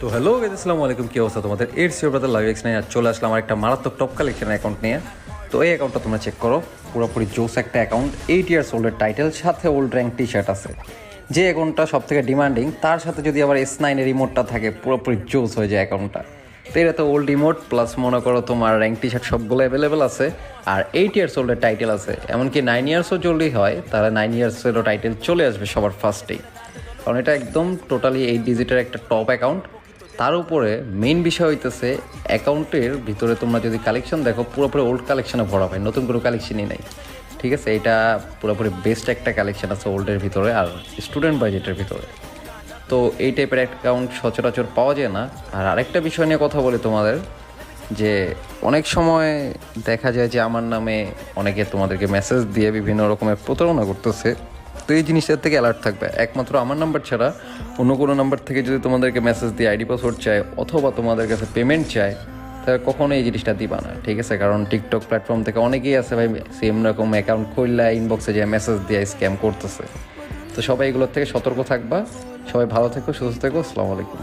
তো hello guys, আসসালামু আলাইকুম। কি অবস্থা তোমাদের? It's your brother live x নিয়ে চলে আসলাম আমার একটা মারাত্মক টপ কালেকশন অ্যাকাউন্ট নিয়ে। তো এই অ্যাকাউন্টটা তোমরা চেক করো, পুরোপুরি জোস একটা অ্যাকাউন্ট। 8 ইয়ার্স ওল্ডের টাইটেল, সাথে ওল্ড র্যাঙ্ক টি শার্ট আছে। যে অ্যাকাউন্টটা সব থেকে ডিমান্ডিং, তার সাথে যদি আবার S9 এর রিমোটটা থাকে, পুরোপুরি জোস হয়ে যায় অ্যাকাউন্টটা। তো এটা তো ওল্ড রিমোট প্লাস মনে করো তোমার র্যাঙ্ক টি শার্ট সবগুলো অ্যাভেলেবেল আছে। আর 8 ইয়ার্স ওল্ডের টাইটেল আছে, এমনকি 9 ইয়ার্সও জলদি হয়, তাহলে 9 ইয়ার্সেরও টাইটেল চলে আসবে সবার ফার্স্টেই। কারণ এটা একদম টোটালি 8 ডিজিটের একটা টপ অ্যাকাউন্ট। তার উপরে মেইন বিষয় হইতেছে অ্যাকাউন্টের ভিতরে তোমরা যদি কালেকশন দেখো, পুরোপুরি ওল্ড কালেকশনে ভরা হয়, নতুন কোনো কালেকশনই নাই। ঠিক আছে, এটা পুরোপুরি বেস্ট একটা কালেকশন আছে ওল্ডের ভিতরে আর স্টুডেন্ট বাজেটের ভিতরে। তো এই টাইপের অ্যাকাউন্ট সচরাচর পাওয়া যায় না। আর আরেকটা বিষয় নিয়ে কথা বলি তোমাদের, যে অনেক সময় দেখা যায় যে আমার নামে অনেকে তোমাদেরকে মেসেজ দিয়ে বিভিন্ন রকমের প্রতারণা করতেছে। তো এই জিনিসটার থেকে অ্যালার্ট থাকবে। একমাত্র আমার নাম্বার ছাড়া অন্য কোনো নাম্বার থেকে যদি তোমাদেরকে মেসেজ দিয়ে আইডি পাসওয়ার্ড চায় অথবা তোমাদের কাছে পেমেন্ট চায়, তাহলে কখনো এই জিনিসটা দিবা না। ঠিক আছে, কারণ টিকটক প্ল্যাটফর্ম থেকে অনেকেই আছে ভাই, সেম রকম অ্যাকাউন্ট খুললে ইনবক্সে যে মেসেজ দিয়ে স্ক্যাম করতেছে। তো সবাই এগুলোর থেকে সতর্ক থাকবা। সবাই ভালো থেকো, সুস্থ থেকো। আসসালামু আলাইকুম।